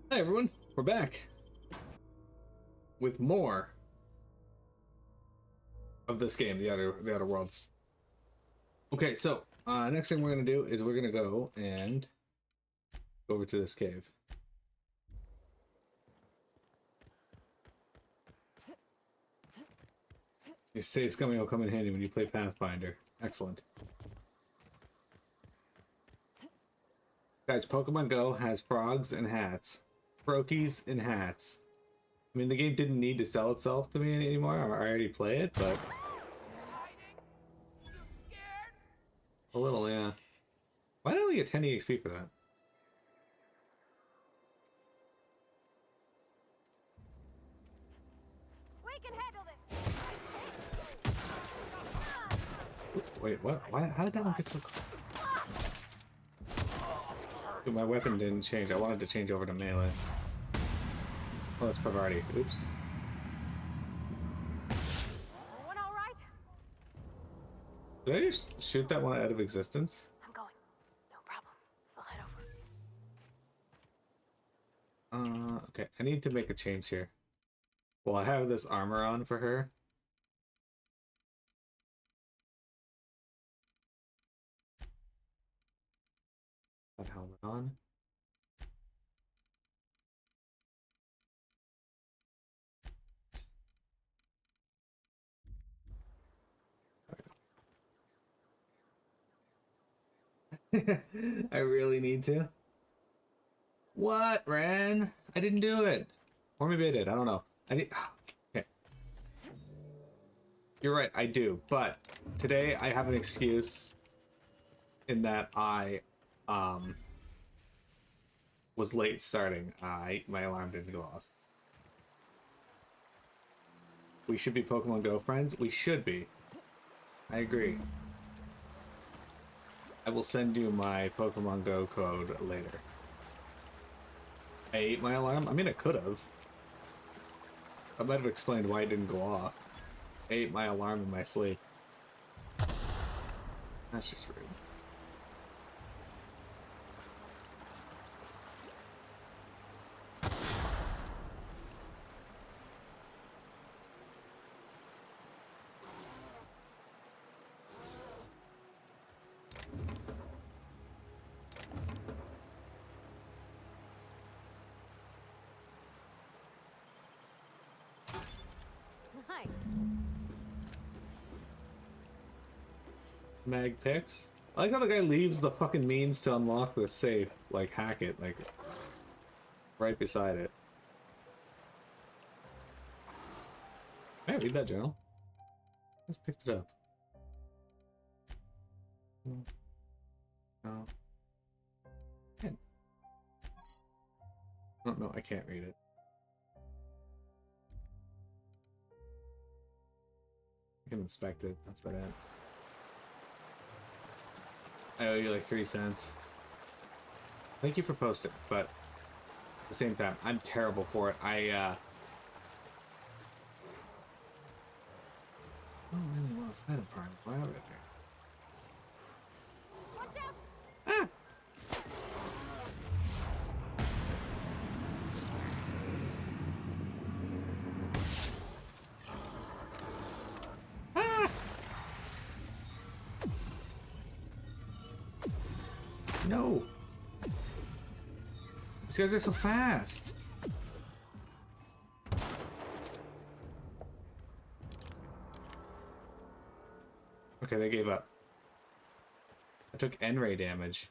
Hi everyone, we're back with more of this game, the Outer Worlds. Okay, so next thing we're gonna do is we're gonna go and go over to this cave. You say it's coming, will come in handy when you play Pathfinder. Excellent. Guys, Pokemon Go has frogs and hats. Frokies and hats. I mean, the game didn't need to sell itself to me anymore. I already play it, but a little, yeah. Why did I only get 10 EXP for that? We can handle this. Wait, what? Why? How did that one get so close? Dude, my weapon didn't change. I wanted to change over to melee. Oh, that's priority. Oops. Everyone all right? Did I just shoot that one out of existence? I'm going. No problem. I'll head over. Okay. I need to make a change here. Well, I have this armor on for her. That helmet on. I really need to. What, Ren? I didn't do it. Or maybe I did. I don't know. I need. Okay. You're right. I do. But today I have an excuse in that I was late starting. My alarm didn't go off. We should be Pokemon Go friends. We should be. I agree. I will send you my Pokemon Go code later. I ate my alarm? I mean, I could have. I might have explained why it didn't go off. I ate my alarm in my sleep. That's just rude. Nice. Mag picks? I like how the guy leaves the fucking means to unlock the safe. Like, hack it, like, right beside it. Can I read that journal? I just picked it up. No. Can't. Oh, no, I can't read it. I can inspect it. That's about it. I owe you like 3 cents. Thank you for posting, but at the same time, I'm terrible for it. I don't really want to fight a prime. Why are we there? Watch out! Ah! Ah! No! These guys are so fast! Okay, they gave up. I took N-ray damage.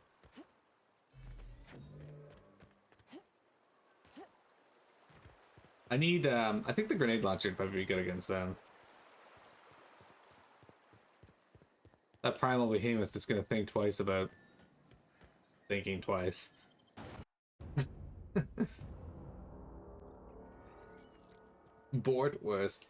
I need, I think the grenade launcher would probably be good against them. That primal behemoth is gonna think twice about thinking twice. Bored worst.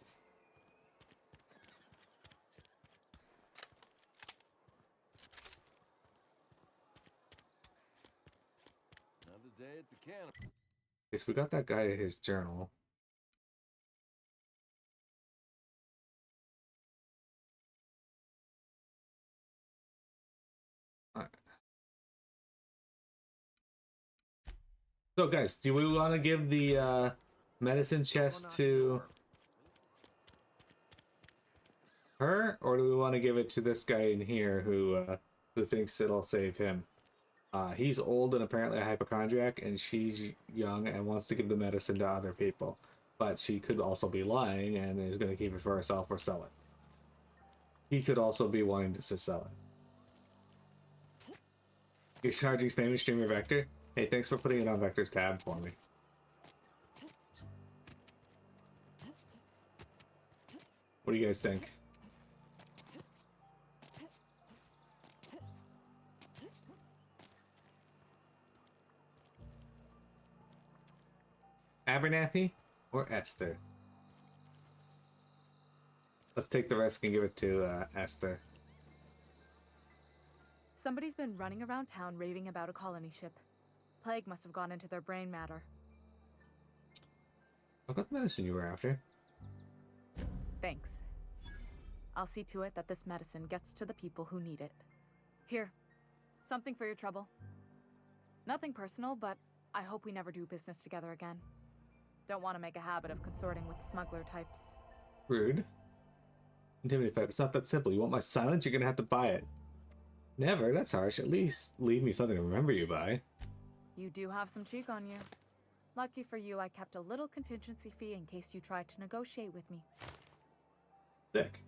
Another day at the camp. Okay, so we got that guy his journal. Alright. So, guys, do we want to give the medicine chest to her, or do we want to give it to this guy in here who thinks it'll save him? He's old and apparently a hypochondriac, and she's young and wants to give the medicine to other people. But she could also be lying and is going to keep it for herself or sell it. He could also be wanting to sell it. You're charging famous streamer Vector? Hey, thanks for putting it on Vector's tab for me. What do you guys think? Abernathy or Esther? Let's take the risk and give it to Esther. Somebody's been running around town raving about a colony ship. Plague must have gone into their brain matter. I've got the medicine you were after. Thanks. I'll see to it that this medicine gets to the people who need it. Here, something for your trouble. Nothing personal, but I hope we never do business together again. Don't want to make a habit of consorting with smuggler types. Rude. Intimidate fight. It's not that simple. You want my silence? You're gonna have to buy it. Never. That's harsh. At least leave me something to remember you by. You do have some cheek on you. Lucky for you, I kept a little contingency fee in case you tried to negotiate with me. Sick.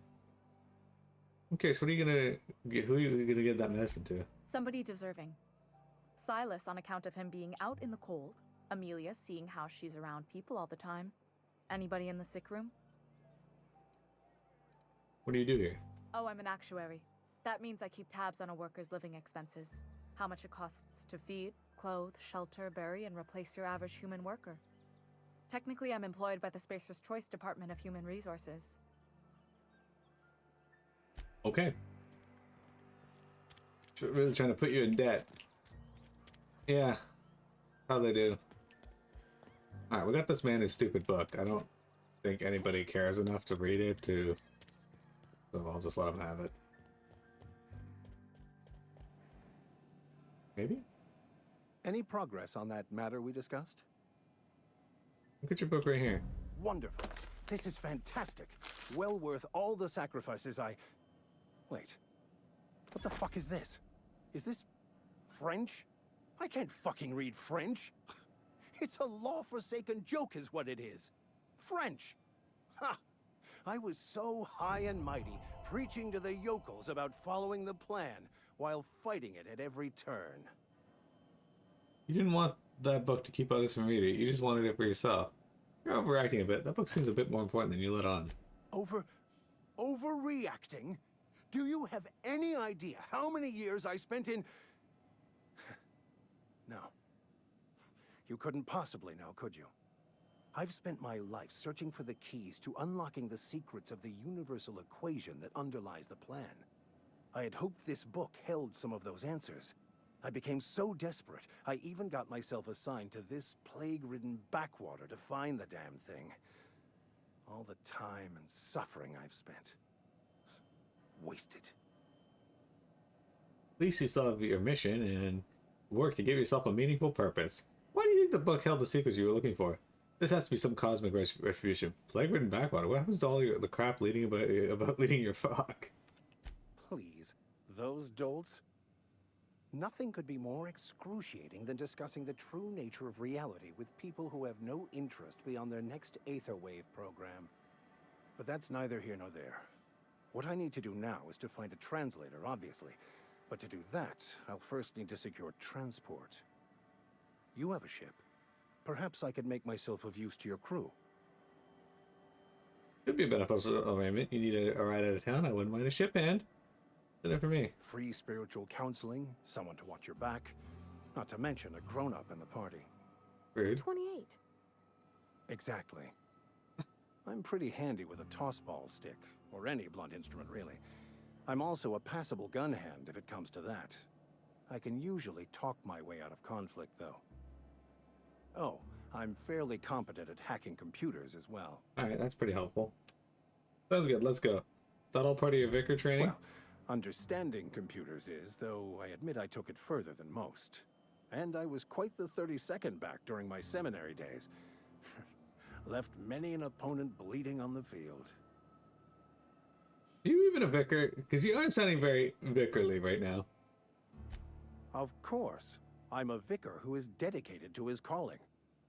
I'm curious. What are you gonna get? Who are you gonna give that medicine to? Somebody deserving. Silas on account of him being out in the cold. Amelia seeing how she's around people all the time. Anybody in the sick room? What do you do here? Oh, I'm an actuary. That means I keep tabs on a worker's living expenses. How much it costs to feed, clothe, shelter, bury, and replace your average human worker. Technically, I'm employed by the Spacer's Choice Department of Human Resources. Okay. Really trying to put you in debt. Yeah. How they do. Alright, we got this man his stupid book. I don't think anybody cares enough to read it to... So I'll just let him have it. Maybe? Any progress on that matter we discussed? Look at your book right here. Wonderful. This is fantastic. Well worth all the sacrifices I... Wait. What the fuck is this? Is this French? I can't fucking read French. It's a law-forsaken joke is what it is. French. Ha! I was so high and mighty, preaching to the yokels about following the plan, while fighting it at every turn. You didn't want that book to keep others from reading it. You just wanted it for yourself. You're overacting a bit. That book seems a bit more important than you let on. Overreacting? Do you have any idea how many years I spent in... No. You couldn't possibly know, could you? I've spent my life searching for the keys to unlocking the secrets of the universal equation that underlies the plan. I had hoped this book held some of those answers. I became so desperate, I even got myself assigned to this plague-ridden backwater to find the damn thing. All the time and suffering I've spent. Wasted. At least you still have your mission and work to give yourself a meaningful purpose. Why do you think the book held the secrets you were looking for? This has to be some cosmic retribution. Plague-ridden backwater. What happens to all the crap leading about leading your flock? Please, those dolts? Nothing could be more excruciating than discussing the true nature of reality with people who have no interest beyond their next Aetherwave program. But that's neither here nor there. What I need to do now is to find a translator, obviously. But to do that, I'll first need to secure transport. You have a ship. Perhaps I could make myself of use to your crew. Could be a beneficial arrangement. You need a ride out of town. I wouldn't mind a ship hand. That's it for me. Free spiritual counseling, someone to watch your back, not to mention a grown-up in the party. Rude. 28. Exactly. I'm pretty handy with a tossball stick, or any blunt instrument, really. I'm also a passable gun hand, if it comes to that. I can usually talk my way out of conflict, though. Oh, I'm fairly competent at hacking computers as well. Alright, that's pretty helpful. Sounds good, let's go. That all part of your Vicar training? Well, understanding computers is, though I admit I took it further than most. And I was quite the 32nd back during my seminary days. Left many an opponent bleeding on the field. Are you even a vicar? Because you aren't sounding very vicarly right now. Of course. I'm a vicar who is dedicated to his calling.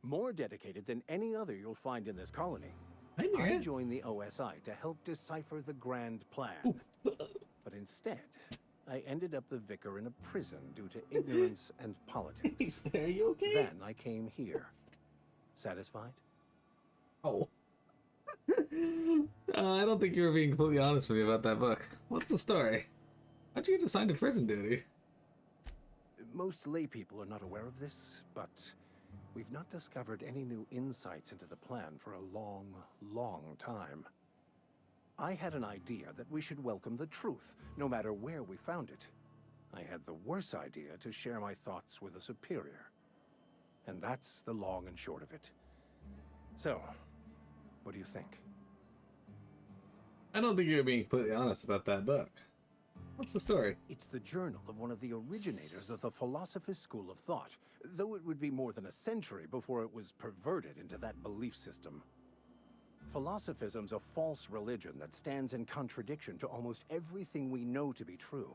More dedicated than any other you'll find in this colony. I joined the OSI to help decipher the grand plan. But instead, I ended up the vicar in a prison due to ignorance and politics. Are you okay? Then I came here. Satisfied? Oh. I don't think you were being completely honest with me about that book. What's the story? How'd you get assigned to prison duty? Most lay people are not aware of this, but we've not discovered any new insights into the plan for a long, long time. I had an idea that we should welcome the truth, no matter where we found it. I had the worse idea to share my thoughts with a superior. And that's the long and short of it. So, what do you think? I don't think you're being completely honest about that book. What's the story? It's the journal of one of the originators of the Philosopher's School of Thought, though it would be more than a century before it was perverted into that belief system. Philosophism's a false religion that stands in contradiction to almost everything we know to be true.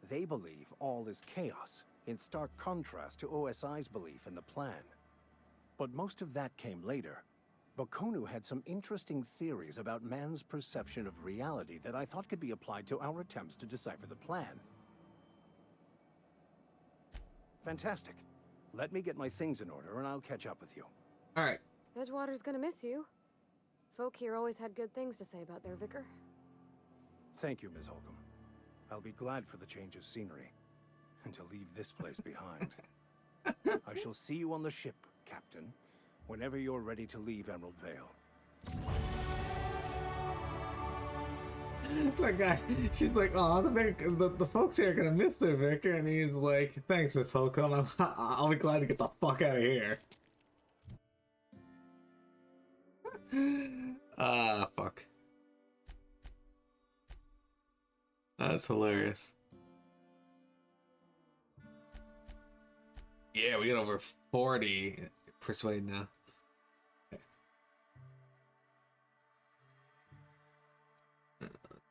They believe all is chaos, in stark contrast to OSI's belief in the plan. But most of that came later. Bakonu had some interesting theories about man's perception of reality that I thought could be applied to our attempts to decipher the plan. Fantastic. Let me get my things in order and I'll catch up with you. All right. Edgewater's gonna miss you. Folk here always had good things to say about their vicar. Thank you, Ms. Holcomb. I'll be glad for the change of scenery and to leave this place behind. I shall see you on the ship, Captain, whenever you're ready to leave Emerald Vale. That guy, she's like, oh, the folks here are gonna miss their vicar, and he's like, thanks, Miss Holcomb, I'll be glad to get the fuck out of here. Fuck. That's hilarious. Yeah, we got over 40 persuade now. Okay.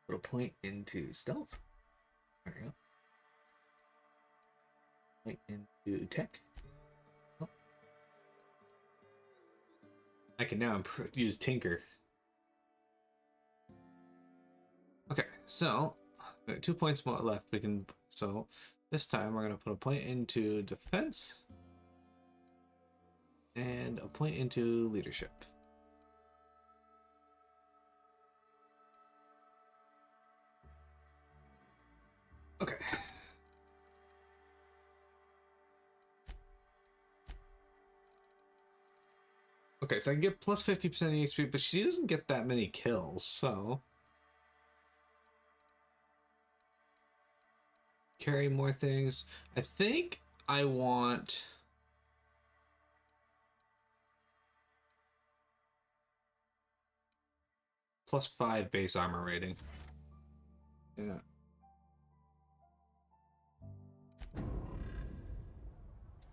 Put a point into stealth. There we go. Point into tech. Oh. I can now use Tinker. Okay, so 2 points more left. We can, so this time we're gonna put a point into defense and a point into leadership. Okay. Okay, so I can get plus 50% EXP, but she doesn't get that many kills, so carry more things. I think I want plus 5 base armor rating. Yeah.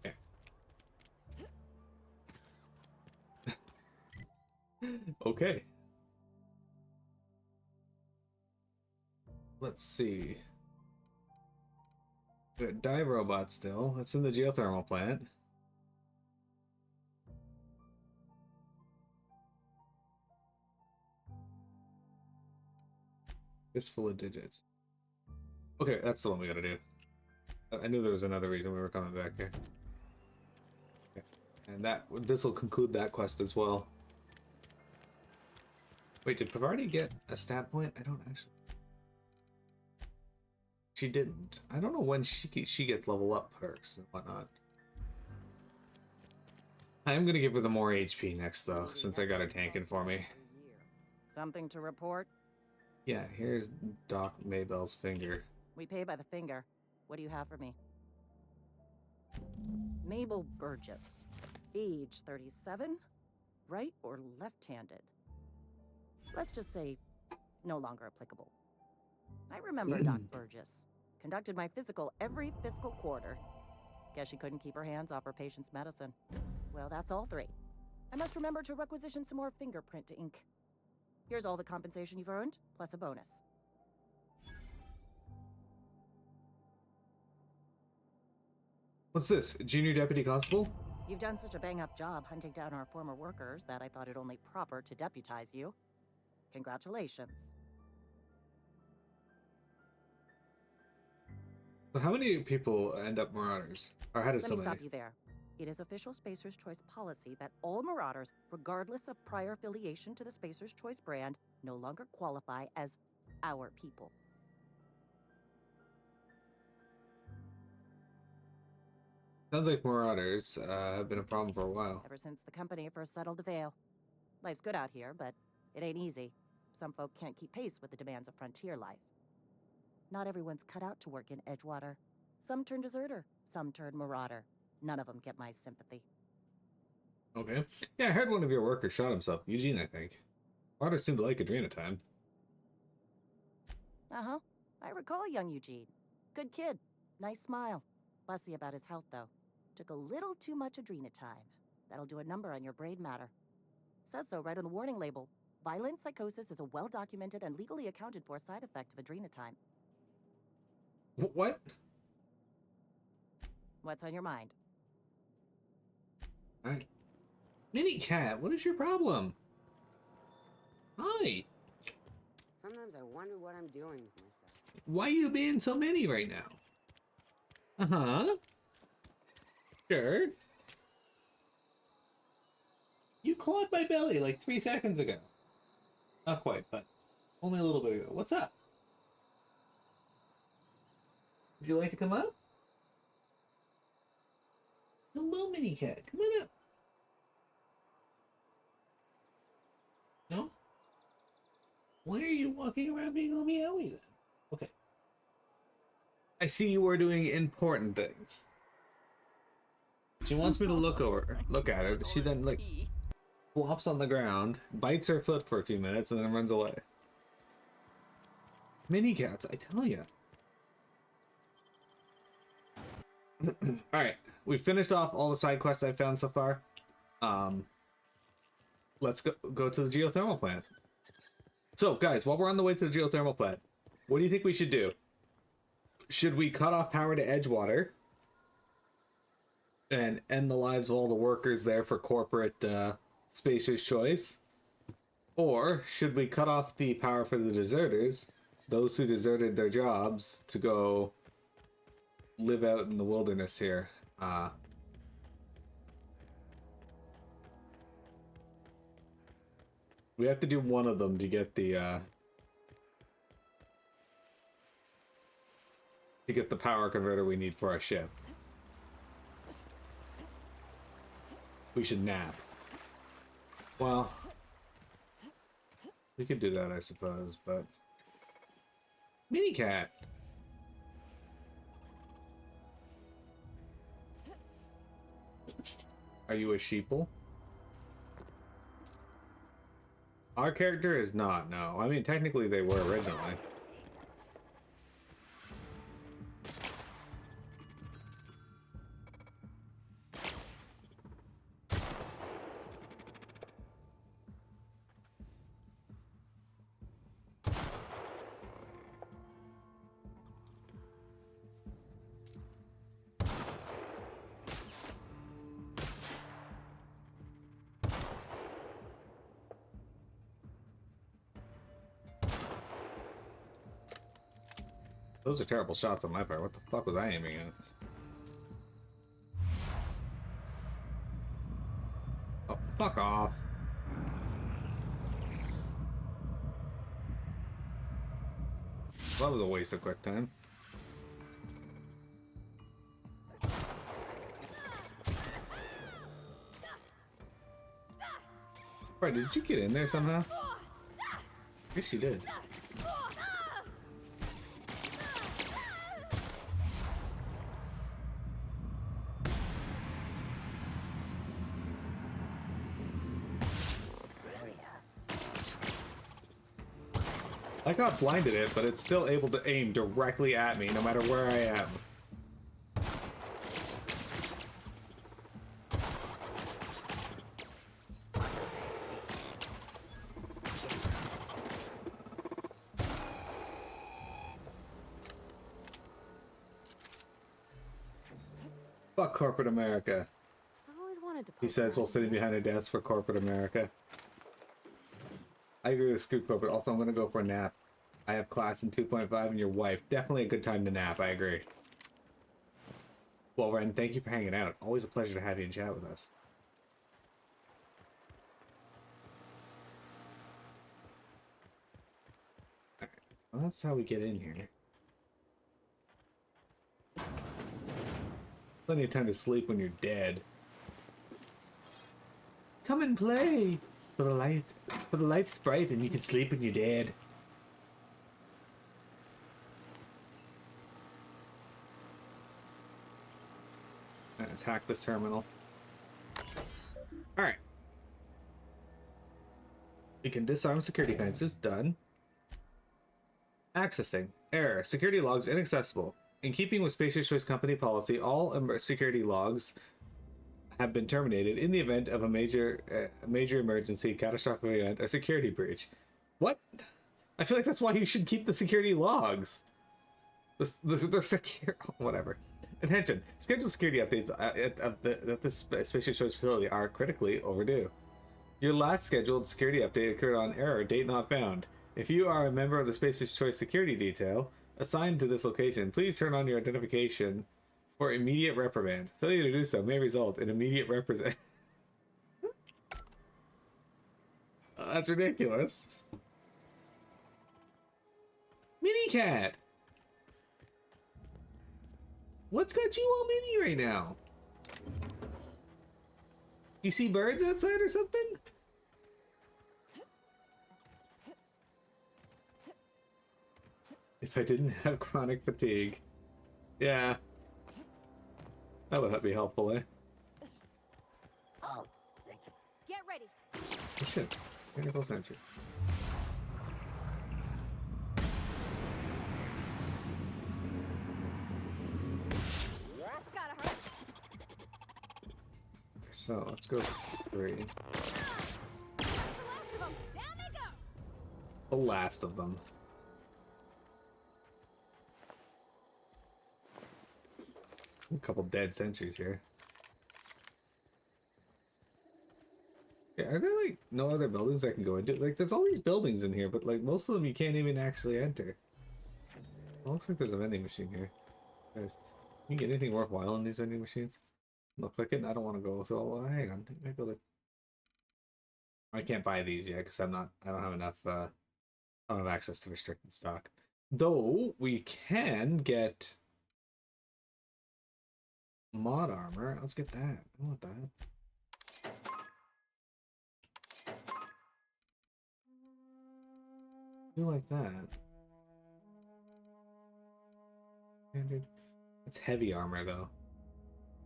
Okay. Okay. Let's see. We got dive robot still. That's in the geothermal plant. Fistful of digits. Okay, that's the one we gotta do. I knew there was another reason we were coming back here. Okay. And this will conclude that quest as well. Wait, did Pavarni get a stat point? I don't actually. She didn't. I don't know when she gets level up perks and whatnot. I'm gonna give her the more HP next though, since I got her tanking for me. Something to report? Yeah, here's Doc Maybell's finger. We pay by the finger. What do you have for me? Mabel Burgess. Age 37? Right or left-handed? Let's just say no longer applicable. I remember Doc Burgess. Conducted my physical every fiscal quarter. Guess she couldn't keep her hands off her patient's medicine. Well, that's all 3. I must remember to requisition some more fingerprint ink. Here's all the compensation you've earned, plus a bonus. What's this? Junior Deputy Constable? You've done such a bang-up job hunting down our former workers that I thought it only proper to deputize you. Congratulations. So how many people end up Marauders? Or how does Let me so stop many? you there. It is official Spacer's Choice policy that all Marauders, regardless of prior affiliation to the Spacer's Choice brand, no longer qualify as our people. Sounds like Marauders have been a problem for a while. Ever since the company first settled the Vale. Life's good out here, but it ain't easy. Some folk can't keep pace with the demands of frontier life. Not everyone's cut out to work in Edgewater. Some turn deserter, some turn marauder. None of them get my sympathy. Okay. Yeah, I heard one of your workers shot himself. Eugene, I think. Marauders seem to like Adrenatime. Uh-huh. I recall young Eugene. Good kid. Nice smile. Fussy about his health, though. Took a little too much Adrenatime. That'll do a number on your brain matter. Says so right on the warning label. Violent psychosis is a well-documented and legally accounted for side effect of Adrenatime. What? What's on your mind? Alright. Mini Cat, what is your problem? Hi. Sometimes I wonder what I'm doing with myself. Why are you being so many right now? Uh-huh. Sure. You clawed my belly like 3 seconds ago. Not quite, but only a little bit ago. What's up? Would you like to come up? Hello, Mini Cat. Come on up. No? Why are you walking around being all meowy then? Okay. I see you are doing important things. She wants me to look at her. She then like flops on the ground, bites her foot for a few minutes, and then runs away. Mini cats, I tell ya. Alright, we finished off all the side quests I found so far. Let's go to the geothermal plant. So, guys, while we're on the way to the geothermal plant, what do you think we should do? Should we cut off power to Edgewater and end the lives of all the workers there for corporate Spacer's Choice? Or should we cut off the power for the deserters, those who deserted their jobs, to go live out in the wilderness here? We have to do one of them to get the power converter we need for our ship. We should nap. Well, we could do that, I suppose, but Mini Cat. Are you a sheeple? Our character is not, no. I mean, technically they were originally. Those are terrible shots on my part. What the fuck was I aiming at? Oh, fuck off. That was a waste of quick time. Right, did you get in there somehow? Yes, you did. I got blinded it, but it's still able to aim directly at me no matter where I am. Fuck corporate America. I've always wanted to. He says while sitting behind a desk for corporate America. I agree with screw corporate. Also, I'm gonna go for a nap. I have class in 2.5 and your wife. Definitely a good time to nap. I agree. Well, Ren, thank you for hanging out. Always a pleasure to have you in chat with us. Alright. Well, that's how we get in here. Plenty of time to sleep when you're dead. Come and play for the life's bright, and you can sleep when you're dead. Let's hack this terminal. Alright. We can disarm security fences. Done. Accessing. Error. Security logs inaccessible. In keeping with Spacious Choice Company policy, all security logs have been terminated in the event of a major emergency, catastrophic event, or security breach. What? I feel like that's why you should keep the security logs. The secure... Whatever. Attention. Scheduled security updates at this Spacious Choice facility are critically overdue. Your last scheduled security update occurred on error, date not found. If you are a member of the Spacious Choice security detail assigned to this location, please turn on your identification for immediate reprimand. Failure to do so may result in immediate reprimand. That's ridiculous. Minicat! What's got you all mini right now? You see birds outside or something? If I didn't have chronic fatigue. Yeah. That would be helpful, eh? Oh, get ready. Oh shit. Technical sentry. That's gotta hurt. So let's go 3. The last of them. Down they go. The last of them. A couple dead sentries here. Yeah, are there like no other buildings I can go into? Like there's all these buildings in here, but like most of them you can't even actually enter. It looks like there's a vending machine here. Guys, you can get anything worthwhile in these vending machines? Looks like it. I don't want to go. So hang on. Maybe I can't buy these yet because I don't have enough. I don't have access to restricted stock. Though we can get mod armor. Let's get that. I want that. I like that. Standard. It's heavy armor though.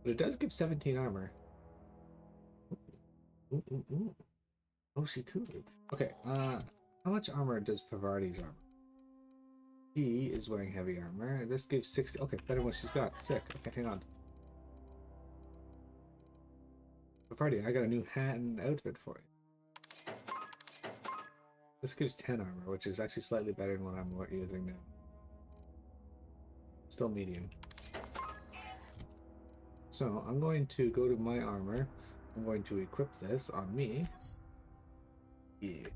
But it does give 17 armor. Ooh, ooh, ooh. Oh, she could. Okay, how much armor does Pavardi's armor? She is wearing heavy armor. This gives 60. Okay, better than what she's got. Sick. Okay, hang on. Pavardi, I got a new hat and outfit for you. This gives 10 armor, which is actually slightly better than what I'm using now. Still medium. So I'm going to go to my armor. I'm going to equip this on me. Yeah.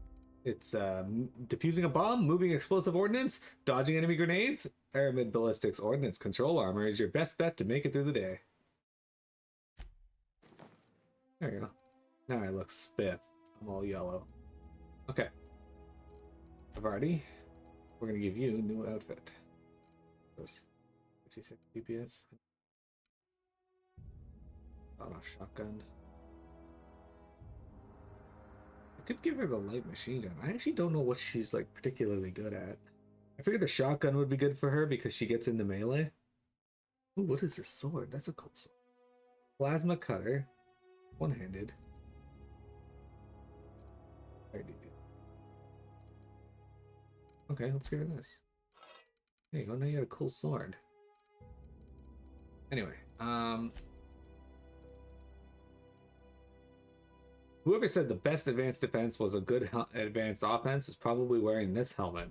It's defusing a bomb, moving explosive ordnance, dodging enemy grenades. Aramid ballistics ordnance control armor is your best bet to make it through the day. There you go. Now I look spiff. I'm all yellow. Okay. Pavardi, we're gonna give you a new outfit. This 56 DPS. Auto shotgun. I could give her the light machine gun. I actually don't know what she's like particularly good at. I figured the shotgun would be good for her because she gets into melee. Ooh, what is this sword? That's a cool sword. Plasma cutter. One-handed. Okay, let's give her this. There you go, now you got a cool sword. Anyway, whoever said the best advanced defense was a good advanced offense is probably wearing this helmet.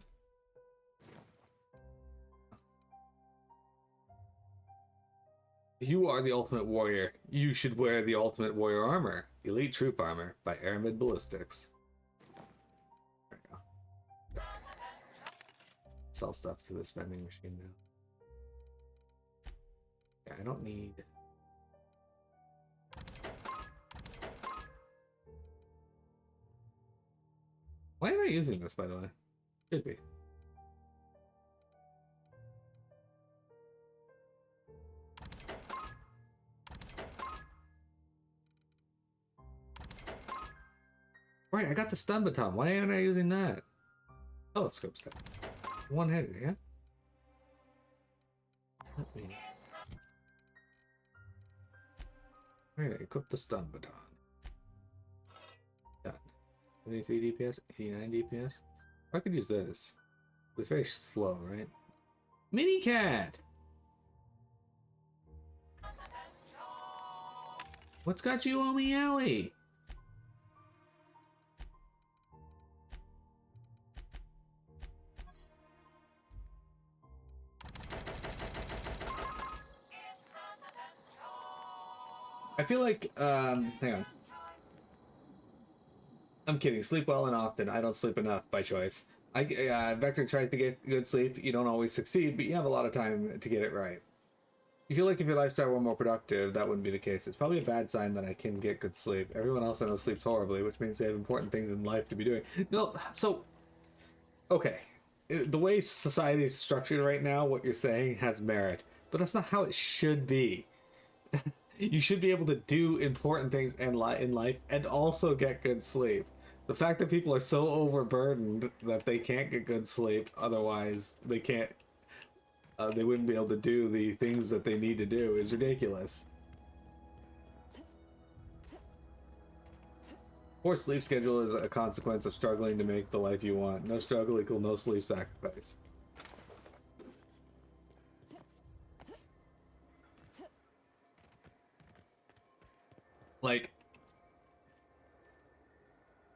You are the ultimate warrior. You should wear the ultimate warrior armor. Elite troop armor by Aramid Ballistics. There we go. Sell stuff to this vending machine now. Yeah, I don't need... Why am I using this, by the way? Should be. Right, I got the stun baton. Why aren't I using that? Telescope step. One-handed, yeah? Let me... Right, equip the stun baton. Done. 73 DPS, 89 DPS. I could use this. It's very slow, right? Mini cat! What's got you on me, owie? I feel like, hang on. I'm kidding. Sleep well and often. I don't sleep enough by choice. Vector tries to get good sleep. You don't always succeed, but you have a lot of time to get it right. You feel like if your lifestyle were more productive, that wouldn't be the case. It's probably a bad sign that I can get good sleep. Everyone else I know sleeps horribly, which means they have important things in life to be doing. No, so, okay. The way society is structured right now, what you're saying has merit, but that's not how it should be. You should be able to do important things in life and also get good sleep. The fact that people are so overburdened that they can't get good sleep, otherwise they can't, they wouldn't be able to do the things that they need to do is ridiculous. Poor sleep schedule is a consequence of struggling to make the life you want. No struggle equal no sleep sacrifice. Like,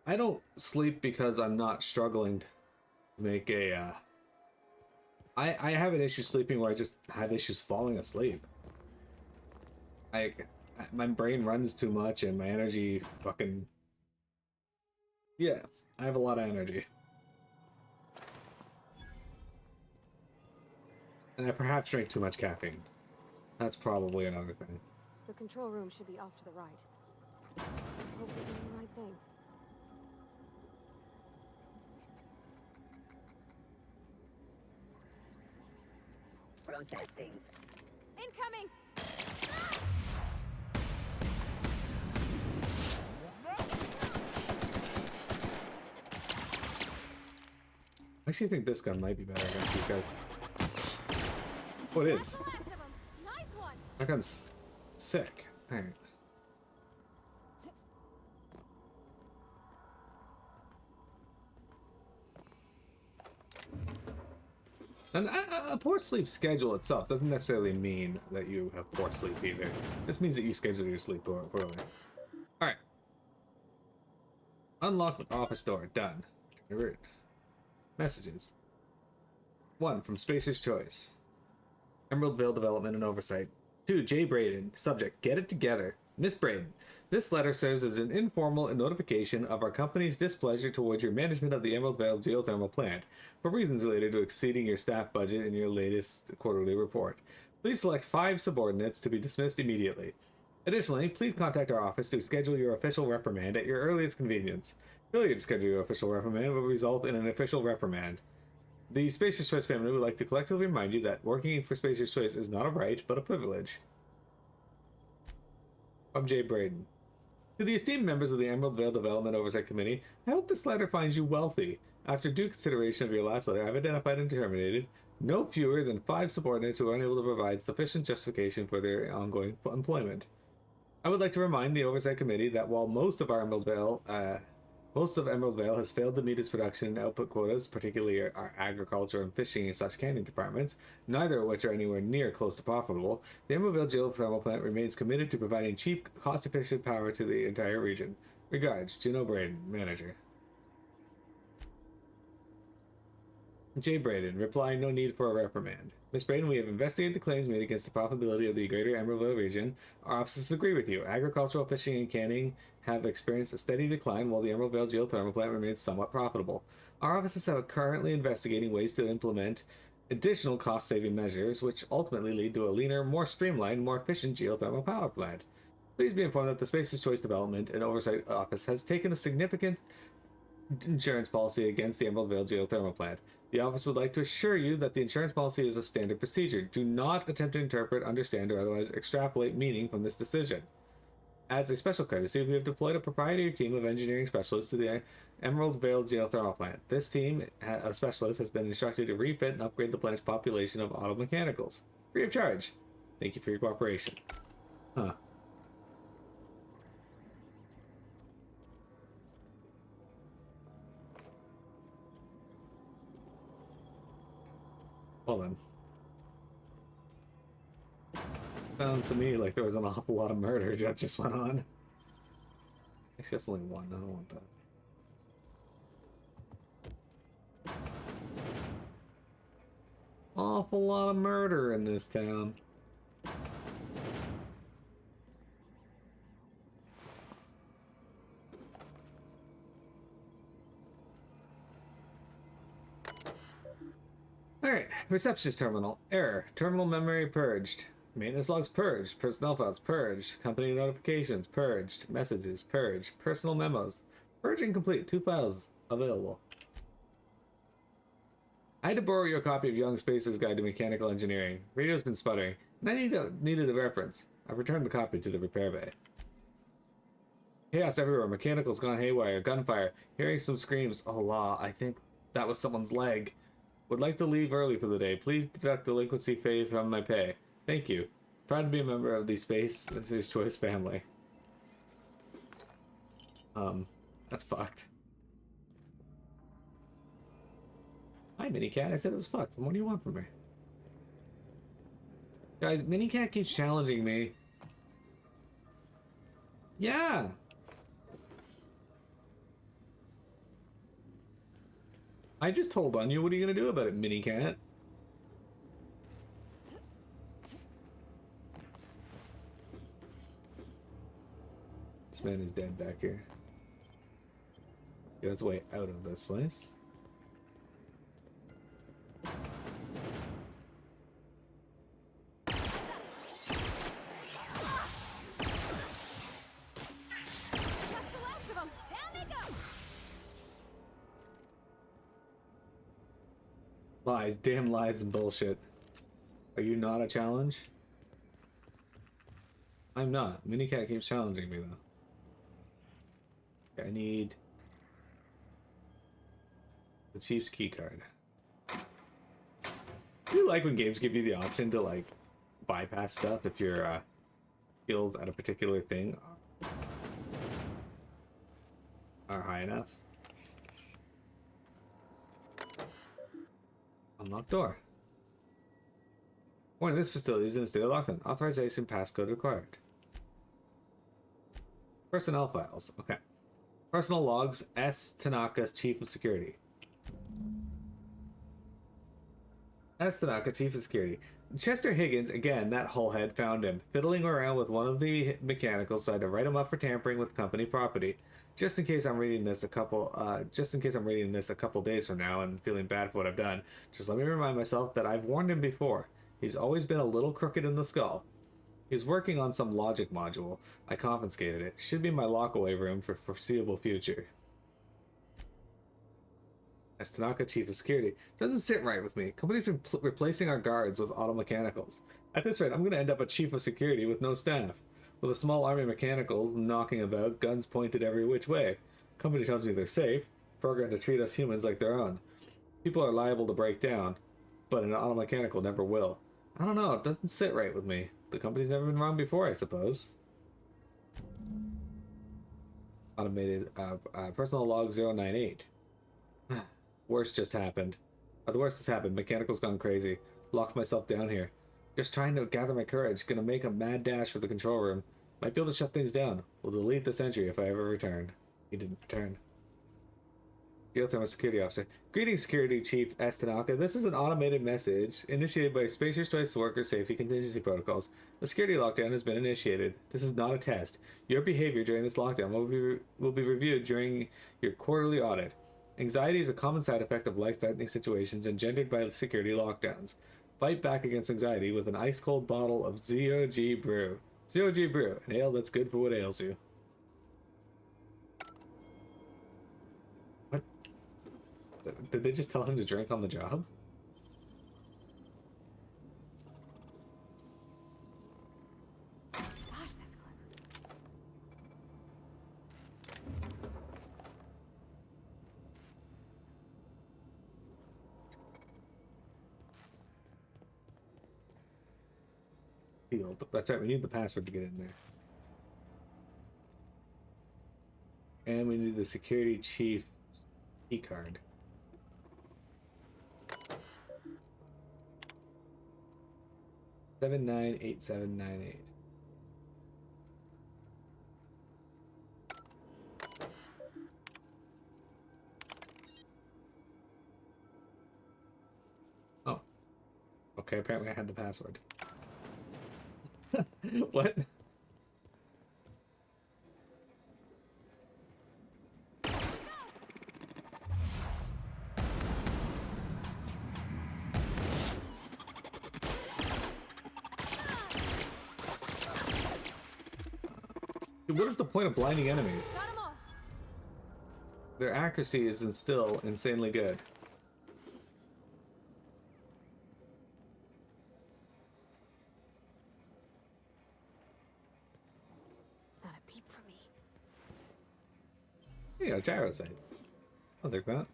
I don't sleep because I'm not struggling to make a, I have an issue sleeping where I just have issues falling asleep. My brain runs too much and my energy fucking, yeah, I have a lot of energy. And I perhaps drink too much caffeine. That's probably another thing. The control room should be off to the right. Hope we're doing the right thing. Processing. Incoming! I actually think this gun might be better against these guys. Oh, it is. That's the last of 'em. Nice one! That gun's sick. Alright. And a poor sleep schedule itself doesn't necessarily mean that you have poor sleep either. It just means that you schedule your sleep poorly. Alright. Unlock the office door. Done. Root. Messages. 1. From Spacer's Choice. Emeraldville Development and Oversight. 2. J. Braden. Subject. Get it together. Miss Braden. This letter serves as an informal notification of our company's displeasure towards your management of the Emeraldville geothermal plant for reasons related to exceeding your staff budget in your latest quarterly report. Please select 5 subordinates to be dismissed immediately. Additionally, please contact our office to schedule your official reprimand at your earliest convenience. Failure to schedule your official reprimand will result in an official reprimand. The Spacer's Choice family would like to collectively remind you that working for Spacer's Choice is not a right, but a privilege. I'm Jay Braden. To the esteemed members of the Emeraldville Development Oversight Committee, I hope this letter finds you wealthy. After due consideration of your last letter, I've identified and terminated no fewer than 5 subordinates who are unable to provide sufficient justification for their ongoing employment. I would like to remind the Oversight Committee that while most of Emeraldville has failed to meet its production and output quotas, particularly our agriculture and fishing / canning departments, neither of which are anywhere near close to profitable, the Emeraldville geothermal plant remains committed to providing cheap, cost-efficient power to the entire region. Regards, Juno Braden, Manager. J. Braden, reply, no need for a reprimand. Miss Braden, we have investigated the claims made against the profitability of the greater Emeraldville region. Our offices agree with you. Agricultural, fishing, and canning have experienced a steady decline, while the Emeraldville geothermal plant remains somewhat profitable. Our offices are currently investigating ways to implement additional cost-saving measures, which ultimately lead to a leaner, more streamlined, more efficient geothermal power plant. Please be informed that the Spaces Choice Development and Oversight Office has taken a significant insurance policy against the Emeraldville geothermal plant. The office would like to assure you that the insurance policy is a standard procedure. Do not attempt to interpret, understand, or otherwise extrapolate meaning from this decision. As a special courtesy, we have deployed a proprietary team of engineering specialists to the Emeraldville geothermal plant. This team of specialists has been instructed to refit and upgrade the plant's population of auto mechanicals, free of charge. Thank you for your cooperation. Huh. Well then. Sounds to me like there was an awful lot of murder that just went on. Actually, that's only one. I don't want that. Awful lot of murder in this town. Alright, receptionist terminal. Error. Terminal memory purged. Maintenance logs purged. Personnel files purged. Company notifications purged. Messages purged. Personal memos. Purging complete. 2 files available. I had to borrow your copy of Young Spacer's Guide to Mechanical Engineering. Radio's been sputtering, and I needed a reference. I've returned the copy to the repair bay. Chaos everywhere. Mechanicals gone haywire. Gunfire. Hearing some screams. Oh, law. I think that was someone's leg. Would like to leave early for the day. Please deduct delinquency fee from my pay. Thank you. Proud to be a member of the Spacer's Choice family. That's fucked. Hi, Minicat. I said it was fucked. What do you want from me? Guys, Minicat keeps challenging me. Yeah. I just told on you. What are you gonna do about it, Minicat? This man is dead back here. Get its way out of this place. Lies, damn lies and bullshit. Are you not a challenge? I'm not. Minicat keeps challenging me though. I need the Chief's key card. Do you like when games give you the option to like bypass stuff if your skills at a particular thing are high enough? Unlocked door. Warning, this facility is in a state of lockdown. Authorization passcode required. Personnel files. Okay. Personal logs. S. Tanaka, Chief of Security. S. Tanaka, Chief of Security. Chester Higgins, again, that hullhead, found him fiddling around with one of the mechanicals, so I had to write him up for tampering with company property. Just in case I'm reading this a couple days from now and feeling bad for what I've done, just let me remind myself that I've warned him before. He's always been a little crooked in the skull. He's working on some logic module. I confiscated it. Should be in my lockaway room for foreseeable future. As Tanaka, Chief of Security. Doesn't sit right with me. Company's been replacing our guards with auto mechanicals. At this rate, I'm going to end up a Chief of Security with no staff. With a small army of mechanicals knocking about, guns pointed every which way. Company tells me they're safe, programmed to treat us humans like their own. People are liable to break down, but an auto mechanical never will. I don't know, it doesn't sit right with me. The company's never been wrong before, I suppose. Automated, personal log 098. Worst just happened. The worst has happened. Mechanical's gone crazy. Locked myself down here. Just trying to gather my courage. Gonna make a mad dash for the control room. Might be able to shut things down. We'll delete this entry if I ever return. He didn't return. Geothermal Security Officer. Greetings, Security Chief S. Tanaka. This is an automated message initiated by Spacer's Choice Worker Safety Contingency Protocols. The security lockdown has been initiated. This is not a test. Your behavior during this lockdown will be reviewed during your quarterly audit. Anxiety is a common side effect of life-threatening situations engendered by security lockdowns. Fight back against anxiety with an ice-cold bottle of Zero G Brew. Zero G Brew, an ale that's good for what ails you. What? Did they just tell him to drink on the job? Gosh, that's clever. Field. That's right, we need the password to get in there. And we need the security chief key card. Seven 98798. Oh. Okay, apparently I had the password. What? Dude, what is the point of blinding enemies? Got 'em all. Their accuracy is still insanely good. Not a peep for me. Yeah, gyro sight. I'll take that.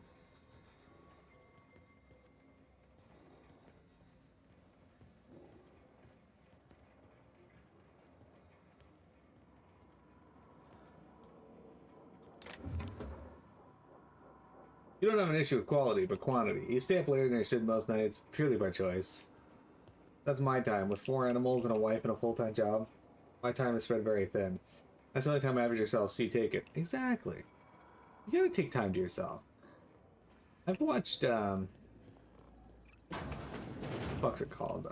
You don't have an issue with quality, but quantity. You stay up later than you should most nights, purely by choice. That's my time. With 4 animals and a wife and a full-time job, my time is spread very thin. That's the only time I have yourself, so you take it. Exactly. You gotta take time to yourself. I've watched, what's it called?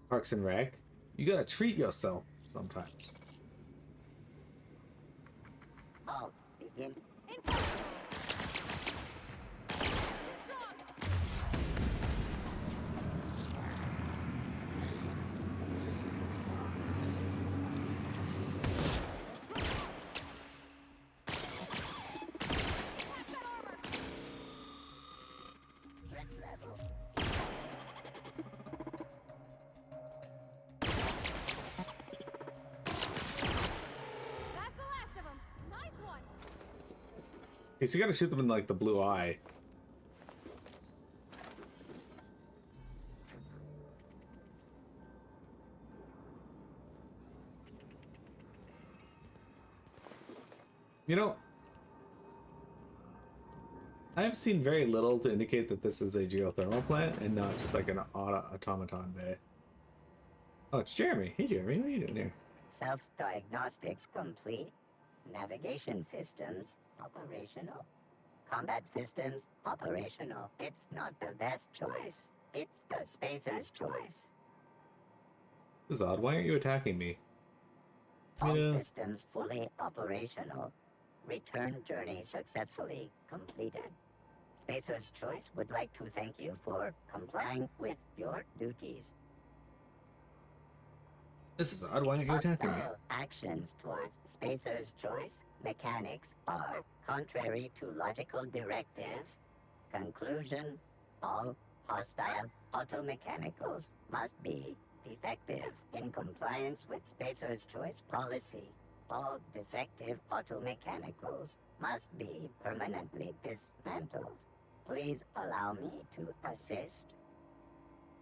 Parks and Rec. You gotta treat yourself sometimes. Halt. Begin. That's the last of them. Nice one. Okay, so you gotta shoot them in, like, the blue eye. You know, I have seen very little to indicate that this is a geothermal plant and not just like an automaton bay. Oh, it's Jeremy. Hey, Jeremy, what are you doing here? Self-diagnostics complete. Navigation systems operational. Combat systems operational. It's not the best choice. It's the spacer's choice. This is odd. Why aren't you attacking me? All Yeah. systems fully operational. Return journey successfully completed. Spacer's Choice would like to thank you for complying with your duties. This is odd. Why aren't you attacking me? Hostile actions towards Spacer's Choice mechanics are contrary to logical directive. Conclusion: all hostile automechanicals must be defective in compliance with Spacer's Choice policy. All defective automechanicals must be permanently dismantled. Please allow me to assist.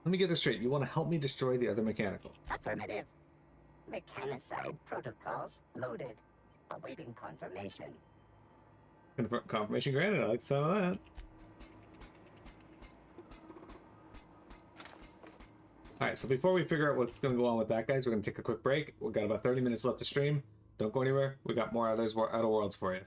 Let me get this straight. You want to help me destroy the other mechanical? Affirmative. Mechanicide protocols loaded. Awaiting confirmation. Confirmation granted. I like the sound of that. Alright, so before we figure out what's going to go on with that, guys, we're going to take a quick break. We've got about 30 minutes left to stream. Don't go anywhere. We got more Outer Worlds for you.